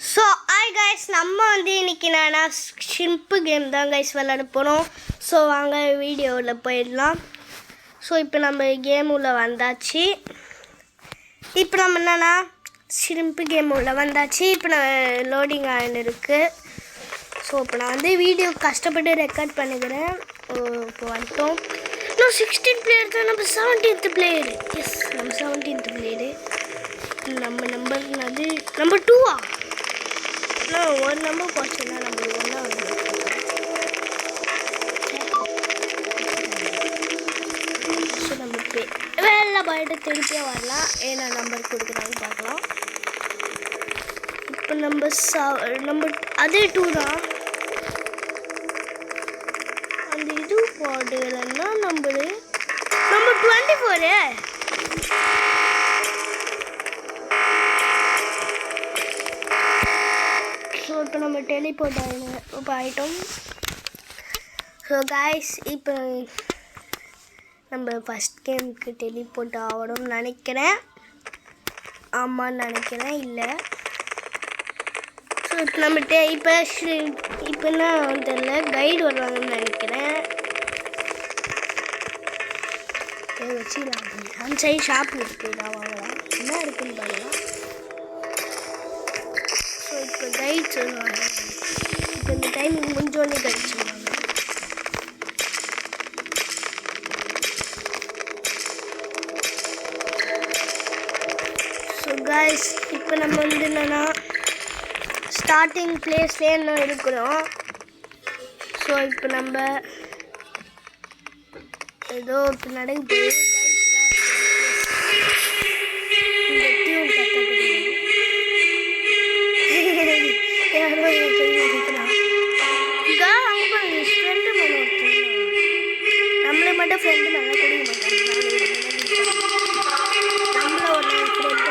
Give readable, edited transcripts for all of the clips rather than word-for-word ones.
So hi guys, நம்ம வந்து இன்றைக்கி நான் ஷிம்ப்பு கேம் தான் கைஸ் விளாட போகிறோம். ஸோ வாங்க வீடியோவில் போயிடலாம். ஸோ இப்போ நம்ம கேம் உள்ள வந்தாச்சு. இப்போ நம்ம என்னென்னா ஷிம்ப்பு கேம் உள்ள வந்தாச்சு. இப்போ நான் லோடிங் ஆகிட்டு இருக்குது. ஸோ இப்போ நான் வந்து வீடியோ கஷ்டப்பட்டு ரெக்கார்ட் பண்ணிக்கிறேன். இப்போ வந்துட்டோம். இன்னும் 16 பிளேயர் தான். நம்ம 17th பிளேயரு. எஸ், நம்ம 17th பிளேயரு. நம்ம நம்பர் அது நம்பர் 2ஆ? ஒரு நம்பர் போச்சுன்னா நம்மளுக்கு ஒன்றா வந்து ஸோ நம்ம வேலை போயிட்டு திருப்பியே வரலாம். ஏன்னா நம்பர் கொடுக்குறாங்கன்னு பார்க்கலாம். இப்போ நம்ம அதே 2 தான். அந்த இது போடுறதுன்னா நம்பர் 24. ஸோ இப்போ நம்ம டெலிபோர்ட் ஆகிட்டோம். ஸோ காய்ஸ், இப்போ நம்ம ஃபஸ்ட் கேமுக்கு டெலிபோர்ட் ஆகணும்னு நினைக்கிறேன். ஆமான்னு நினைக்கிறேன். இல்லை, ஸோ இப்போ நம்ம இப்போ என்ன தெரியல, கைடு வருவாங்கன்னு நினைக்கிறேன். வச்சுக்கலாம். அந்த சைடு ஷாப் இருக்குதா, வாங்கலாம். என்ன இருக்குன்னு பாருங்கள். ஸோ இப்போ கைட் சொல்லுவாங்க. இப்போ இந்த டைம் முடிஞ்சோடனே கைட் சொல்லுவாங்க. ஸோ காய்ஸ், இப்போ நம்ம வந்து என்னென்னா ஸ்டார்டிங் பிளேஸ்லேயே இன்னும் இருக்கிறோம். ஸோ இப்போ நம்ம ஏதோ இப்போ நடந்து நம்மளை மட்டும் ஃப்ரெண்டு நல்லா கொடுக்க மாட்டாங்க. நம்மள ஒரு ஃப்ரெண்டு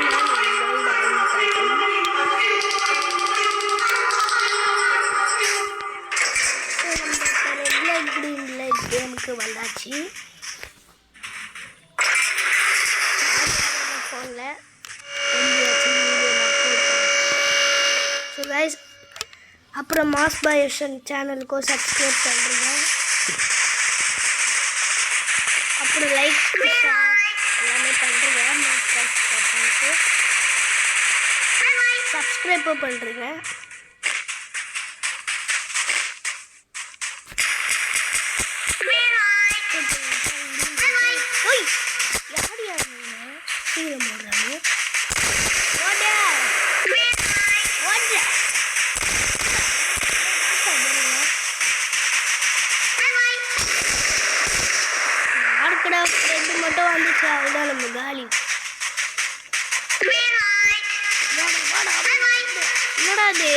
ரெட் க்ரீன் லைட் கேமுக்கு வந்தாச்சு. ஃபோனில் ஸோ கைஸ், அப்புறம் மாஸ் பாயேஷன் சேனலுக்கும் சப்ஸ்கிரைப் பண்ணுறீங்க. அப்புறம் லைக் ஷேர் எல்லாமே பண்ணுறீங்க. மாஸ் பாயேஷனுக்கு சப்ஸ்கிரைப்பும் பண்ணுறீங்க. ரெண்டு மட்டும் வந்துச்சு, அதுதான் நம்ம காலி. என்னடா அது?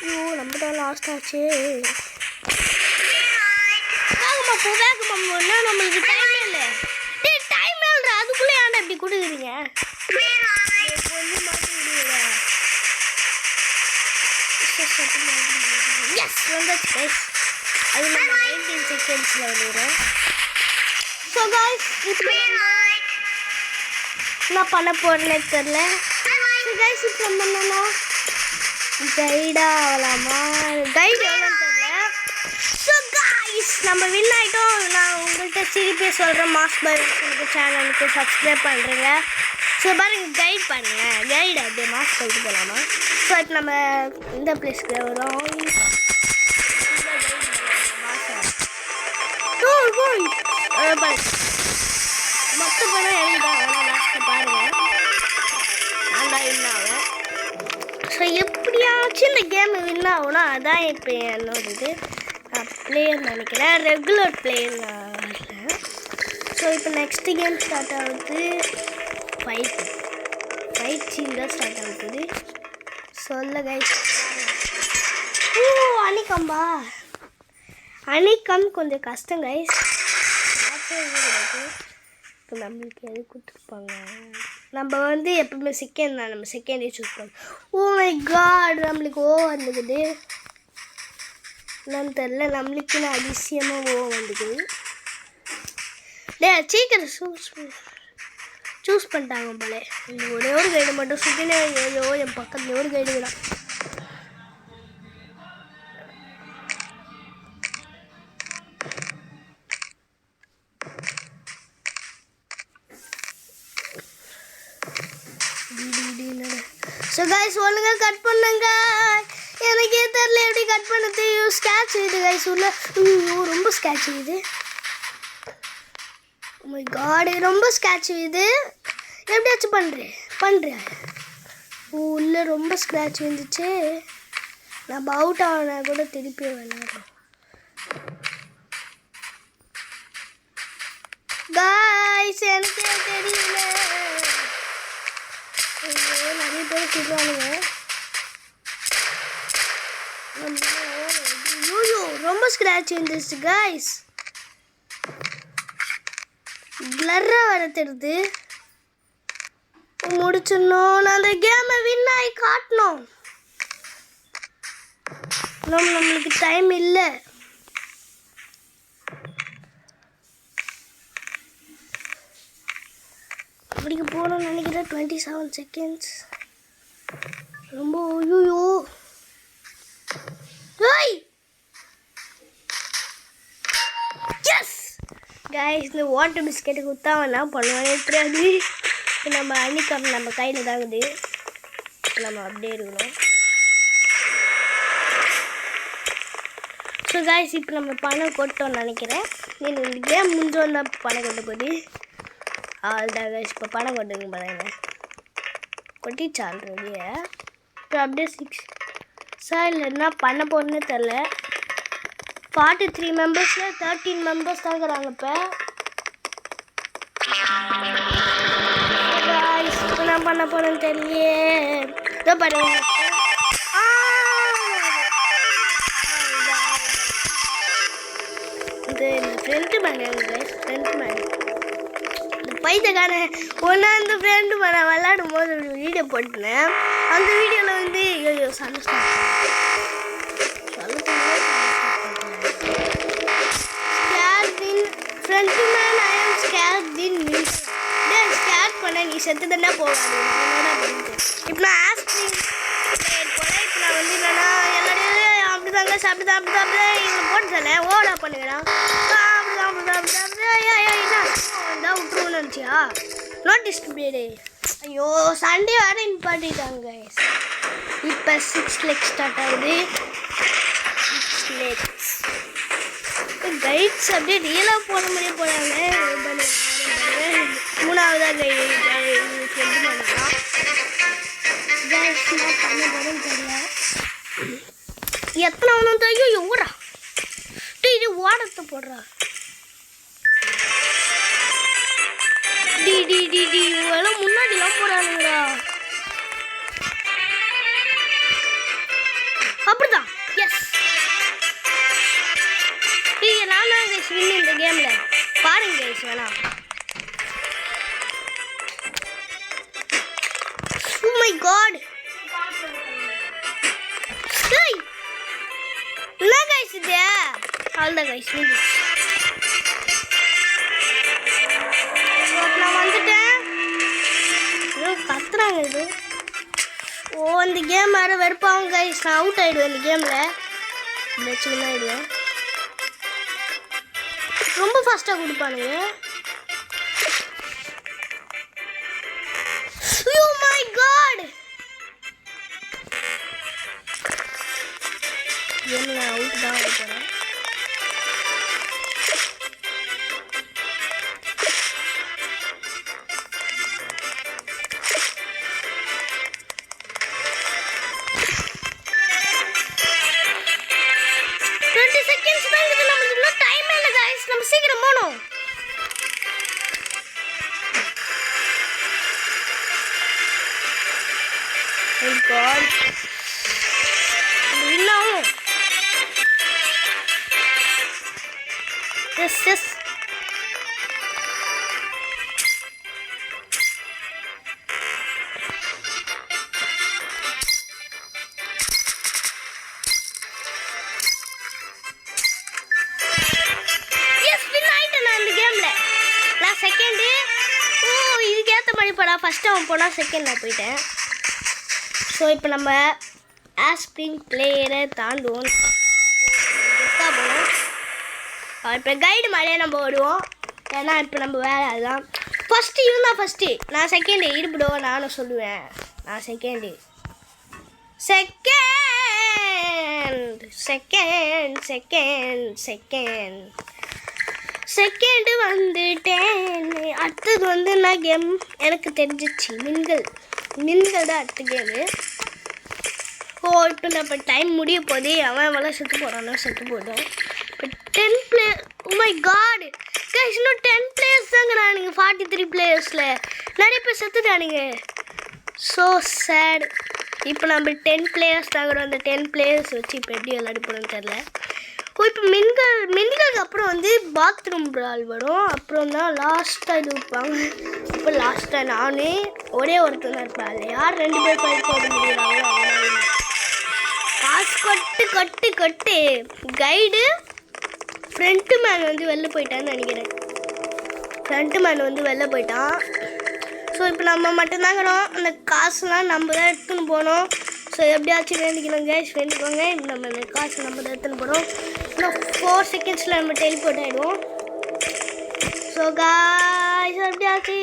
ஐயோ, நம்ம தான் லாஸ்ட் ஆச்சு. வேகமா போனா நம்மளுக்கு டைம் இல்லை. டைம் இல்லைடா, அதுக்குள்ளே ஏன்டா இப்படி கொடுக்குறீங்க? எஸ், வந்துச்சு கைஸ். அது நம்ம 19 செகண்ட்ஸில் விளையாடுறோம். ஸோ கைஸ், இப்போ என்ன பண்ண போகிறேன்னே தெரில. ஸோ கைஸ், இப்போ நம்ம என்னன்னா கைடாக ஆகலாமா? கைடு எவ்வளோன்னு தெரில. ஸோ கைஸ், நம்ம வின் ஆகிட்டோம். நான் உங்கள்கிட்ட திருப்பி சொல்கிறேன், மாஸ் பாயேஷனுக்கு சேனலுக்கு சப்ஸ்கிரைப் பண்ணுறேங்க. ஸோ பாருங்க, கைட் பண்ணுங்கள். கைடு அப்படியே மாஸ் போயிட்டு போகலாமா? ஸோ இப்போ நம்ம இந்த பிளேஸ்க்கு வரோம். மொத்த படம் எழுதிதான் லாஸ்ட்டு பாருங்கள். நான் தான் வின் ஆகும். ஸோ எப்படியாச்சும் இந்த கேம் வின் ஆகும்னா அதான் இப்போ என்னோட இது. நான் பிளேயர் நினைக்கிறேன், ரெகுலர் பிளேயர் நான் வரல. ஸோ இப்போ நெக்ஸ்ட் கேம் ஸ்டார்ட் ஆகுது. ஃபைட் சீன் தான் ஸ்டார்ட் ஆகுது. சொல்ல கைஸ். அணிக்கம்பா. அணிக்கம் கொஞ்சம் கஷ்டம் கைஸ். இப்போ நம்மளுக்கு எது கொடுத்துருப்பாங்க? நம்ம வந்து எப்பவுமே செகண்ட் தான், நம்ம செகண்டே சூஸ் பண்ணோம். ஓ மை காட், நம்மளுக்கு வந்துக்குது. என்னன்னு தெரில, நம்மளுக்குன்னு அதிசயமாக வந்துக்குது. டே சீக்கிரம் சூஸ் பண்ணிட்டாங்க போல. இந்த ஒரே ஒரு கைடு மட்டும் சுற்றினே ஐயோ என் பக்கத்துல ஒரு கைடு தான். ஸோ கைஸ் ஒழுங்கா கட் பண்ணுங்க. எனக்கே தெரியல எப்படி கட் பண்ணது. ஸ்கேட்ச் இது கைஸ் உள்ள ரொம்ப ஸ்கேட்ச் இது. ஓ மை காட் ரொம்ப ஸ்கேட்ச் இது. எப்படியாச்சும் பண்ணுறேன். உள்ள ரொம்ப ஸ்க்ராட்ச் வந்துச்சு. நம்ம அவுட் ஆனா கூட திருப்பி விளையாடுறோம். கைஸ் எனக்கே தெரியல. நிறைய பேர் சொல்லுவானுங்க. ரொம்ப ஸ்க்ராட்ச் வந்துச்சு கைஸ். பிளர்ரா வர தெரியுது. முடிச்சிடணும். நான் அந்த கேமை வின் ஆகி காட்டணும். நம்மளுக்கு டைம் இல்லை. அப்படிக்கு போகணும்னு நினைக்கிறேன். 27 seconds. ரொம்ப ஐயோ எஸ் கைஸ் இந்த வாட்டர் பிஸ்கெட்டு கொடுத்தா என்ன பண்ணுவாங்க எப்படியாது. நம்ம அன்னிக்காம நம்ம கையில் தாங்குது. நம்ம அப்படியே இருக்கணும். ஸோ கைஸ் இப்போ நம்ம பணம் கொட்டோம்னு நினைக்கிறேன். இந்த கேம் முடிஞ்சோன்னா பணம் கொட்ட போகுது. அவ்வளோதான் கைஸ். இப்போ பணம் கொட்டுங்க பாருங்க. கொட்டிச்சு ஆல்ரெடியே. இப்போ அப்படியே 6 சார் இல்லை என்ன பண்ண போகிறேன்னே தெரில. 43 மெம்பர்ஸில் 13 மெம்பர்ஸ் தாங்கிறாங்க. இப்போ இப்போ நான் பண்ண போகிறேன்னு தெரியலையே. இதோ பாருங்க. இது ஃப்ரெண்டு மேனு ஃப்ரெண்ட் மேன் இந்த பைத்தக்கான ஒன்றா இந்த ஃப்ரெண்டு மேனை விளையாடும் போது ஒரு வீடியோ போட்டுனேன். அந்த வீடியோவில் வந்து ஐயோ ஃப்ரெண்டு மேன் ஐ ஆம் ஸ்கேர் தின் மீன்ஸ் ஸ்கேர் பண்ண நீ செத்து தானே போவாது. இப்போ நான் ஆஸ்பிரிங் போல இப்போ நான் வந்து என்னன்னா எல்லாரையும் அப்படிதாங்க அப்படிதான் இவங்க போட்டு சொல்ல ஓடா பண்ணுங்கடா. அப்படிதான் விட்டுருவோன்னு நினச்சியா நோட்டீஸ் பீரியடு. ஐயோ சண்டே வேறு இம்பார்ட்டிட்டாங்க. இப்போ 6 legs ஸ்டார்ட் ஆகுது. 6 legs கைட்ஸ் அப்படியே ரியலாக போட முடிய போகிறாங்க. மூணாவதாக ஃப்ரெண்டு பண்ணலாம். பண்ண போகிறேன்னு தெரியல. எத்தனை ஒன்றும் ஐயோ ஓடா இது ஓடத்தை போடுறா. இவெல்லாம் முன்னாடிலாம் போறானுங்களா. அப்படிதான் எஸ் நான் தான் கைஸ் வின் இந்த கேம்ல. பாருங்க கைஸ் வேணா. ஓ மை காட் என்ன கைஸ் இது. அவ்வளோதான் கைஸ் வின். நான் வந்துட்டேன். கத்துறாங்க இது. ஓ இந்த கேம் வேறு வெறுப்பாகும் கைஸ். நான் அவுட் ஆகிடுவேன் இந்த கேமில். வச்சுக்கலாம் ஆகிடுவேன். ரொம்ப ஃபாஸ்ட்டாக கொடுப்பானுங்க. ஓ மை காட் கேமில் அவுட் தான் ஆகிடுறேன். சீக்கிரம் போகணும். இன்னும் எஸ் எஸ் கஷ்டப்படா. ஃபஸ்ட்டு அவன் போனால் செகண்ட் நான் போயிட்டேன். ஸோ இப்போ நம்ம ஆஸ்பிரிங் பிளேயரை தாண்டுவோம். போகணும். இப்போ கைடு மாதிரியே நம்ம ஓடுவோம். ஏன்னா இப்போ நம்ம வேலை அதுதான். ஃபஸ்ட்டு இருந்தால் ஃபஸ்ட்டு, நான் செகண்டு இருப்பிடுவோம். நானும் சொல்லுவேன் நான் செகண்டு. செகண்டு வந்துட்டேன். அடுத்தது வந்து நான் கேம் எனக்கு தெரிஞ்சிச்சு. மின்கள் தான் அடுத்த கேமு. ஓ இப்போ நம்ம டைம் முடிய போதே. அவன் செத்து போகிறானோ செத்து போதும். இப்போ 10 player. Oh my god guys, இன்னும் 10 பிளேயர்ஸ் தாங்க. நானுங்க 43 பிளேயர்ஸில் நிறைய பேர் செத்துட்டானுங்க. So sad. இப்போ நம்ம 10 பிளேயர்ஸ் தாங்கிறோம். அந்த 10 பிளேயர்ஸ் வச்சு இப்போ எப்படி விளையாட போகிறோன்னு தெரில. ஓ இப்போ மின்களுக்கு அப்புறம் வந்து பாத்ரூம் பிரால் வரும். அப்புறம் தான் லாஸ்ட்டாக இது வைப்பாங்க. இப்போ லாஸ்ட்டாக நானே ஒரே ஒருத்தர் தான் இருப்பேன். அதில் யார் 2 பேர் ஃபைட் போட முடியறாங்களோ அவங்க காசு கொட்டு. கைடு ஃப்ரண்ட்டு மேன் வந்து வெளில போயிட்டான்னு நினைக்கிறேன். வெளில போயிட்டான். ஸோ இப்போ நம்ம மட்டும்தாங்கிறோம். அந்த காசுலாம் நம்ம தான் எடுத்துன்னு போகணும். ஸோ எப்படியாச்சும் வேண்டிக்கணும் கேஸ், வேண்டிக்கோங்க. இப்போ நம்ம அந்த காசு நம்ம தான் எடுத்துன்னு போகிறோம். இன்னும் 4 செகண்ட்ஸில் நம்ம டெலிபோர்ட் ஆகிடுவோம். ஸோ காய்ஸ் எப்படியாச்சு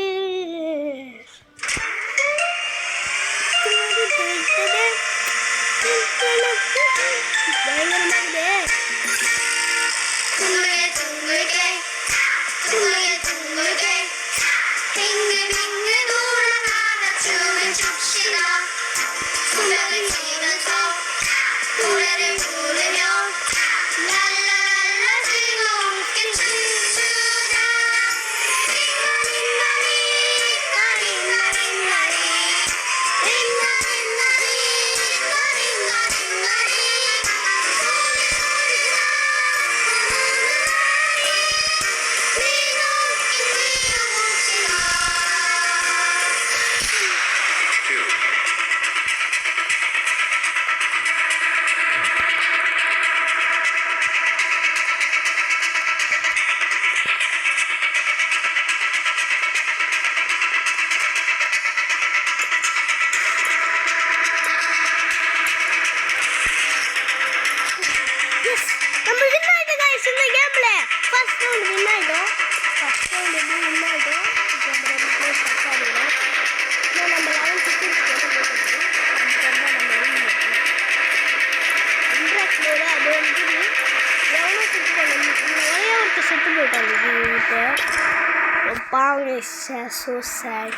so sad.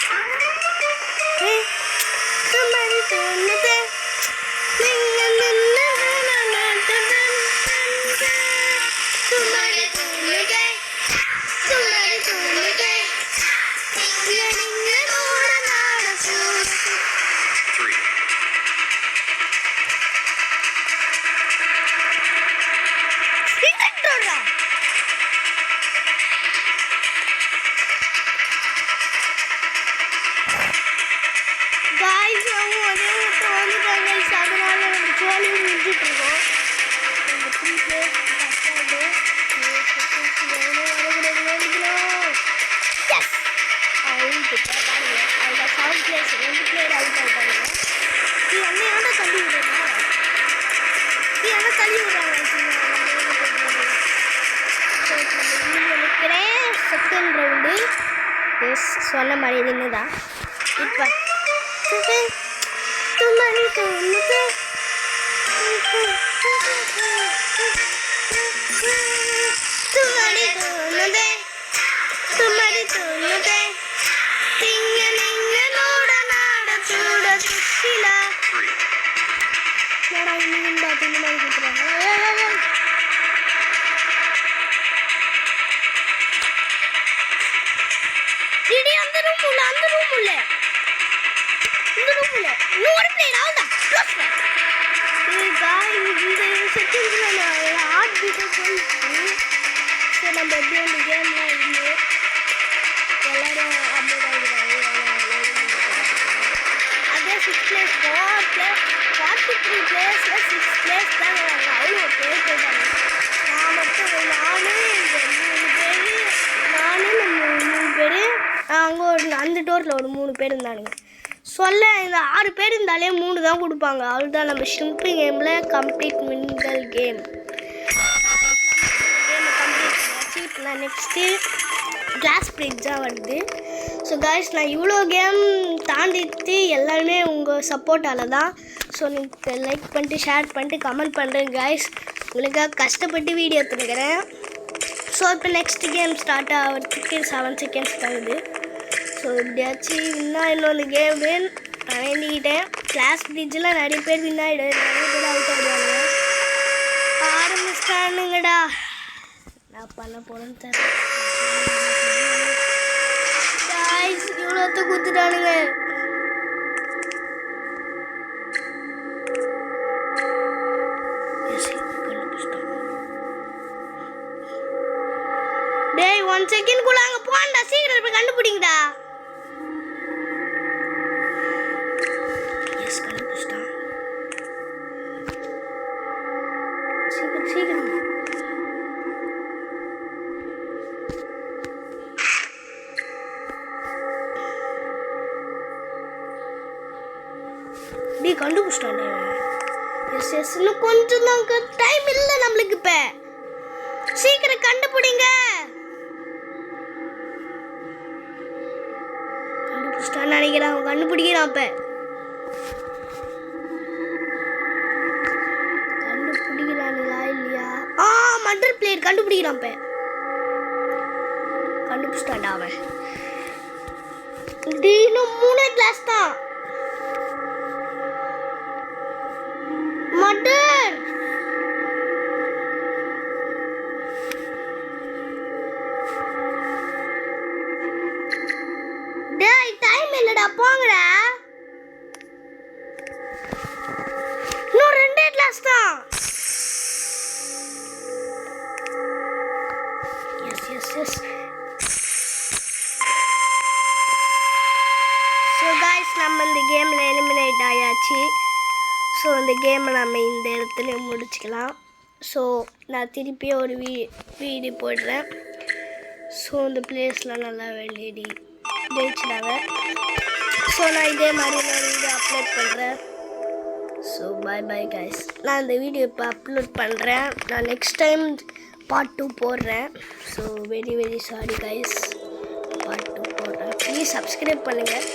Somebody doing the thing. சொன்ன மாதிரி நின்றுதான் இப்போ அங்கே ஒரு அந்த டோரில் ஒரு 3 பேர் இருந்தானுங்க. சொல்ல இந்த 6 பேர் இருந்தாலே 3 தான் கொடுப்பாங்க. அவ்வளோதான் நம்ம ஷிம்ப் கேமில் கம்ப்ளீட் மின்னல் கேம். நான் நெக்ஸ்ட்டு கிளாஸ் பிரிட்ஜ் தான் வருது. ஸோ காய்ஸ் நான் இவ்வளோ கேம் தாண்டிட்டு எல்லாருமே உங்கள் சப்போர்ட்டால் தான். ஸோ நீங்கள் லைக் பண்ணிட்டு ஷேர் பண்ணிட்டு கமெண்ட் பண்ணுறேன் காய்ஸ். உங்களுக்காக கஷ்டப்பட்டு வீடியோ எடுத்துருக்கிறேன். ஸோ இப்போ நெக்ஸ்ட் கேம் ஸ்டார்ட் ஆகிறதுக்கு 7 செகண்ட்ஸ் ஆகுது. ஸோ எப்படியாச்சும் இன்னொன்று கேம் நான் வேண்டிக்கிட்டேன். கிளாஸ் பிரிட்ஜில் நிறைய பேர் நிறைய பேர் அவுட் ஆகிடுவாங்க. ஆரம்பிச்சிட்டானுங்கடா. நான் பண்ண போகிறேன்னு தரேன். இவ்வளோத்த குத்துட்டானுங்க. டேய் 1 செகண்ட் குள்ள அங்கே போண்டா. சீக்கிரம் போய் கண்டுபிடிங்கடா. எஸ் கண்டுபிடிச்சிட்டான். சீக்கிரம் சீக்கிரம். டேய் கண்டுபிடிச்சிட்டான்டா. எஸ் எஸ் இன்னும் கொஞ்சம் தான் டைம் இல்லை நம்மளுக்கு. இப்போ சீக்கிரம் கண்டுபிடிங்க. கண்டுபிடிச்சிட்டான்னு நினைக்கிறேன். அவன் கண்டுபிடிக்கிறான். இப்போ கண்டுபிடிக்கிறானுங்களா இல்லையா? மண்டர் பிளேயர் கண்டுபிடிக்கிறான். இப்போ கண்டுபிடிச்சிட்டான்டா அவன். இன்னும் 3 கிளாஸ் தான். மட்டர் டேய் டைம் இல்லடா போங்கடா. இன்னும் 2 கிளாஸ் தான். Yes yes yes. So guys நம்ம இந்த கேமில் எலிமினேட் ஆயாச்சு. ஸோ அந்த கேமை நம்ம இந்த இடத்துல முடிச்சுக்கலாம். ஸோ நான் திருப்பி ஒரு வீடியோ போடுறேன். ஸோ இந்த பிளேஸ்லாம் நல்லா வெளியேடி ஜெயிச்சிட்டாங்க. ஸோ நான் இதே மாதிரி நான் வீடியோ அப்லோட் பண்ணுறேன். So bye guys. நான் இந்த வீடியோ இப்போ அப்லோட் பண்ணுறேன். நான் நெக்ஸ்ட் டைம் பார்ட் 2 போடுறேன். So very sorry guys. Part 2 போடுறேன். ப்ளீஸ் சப்ஸ்கிரைப் பண்ணுங்கள்.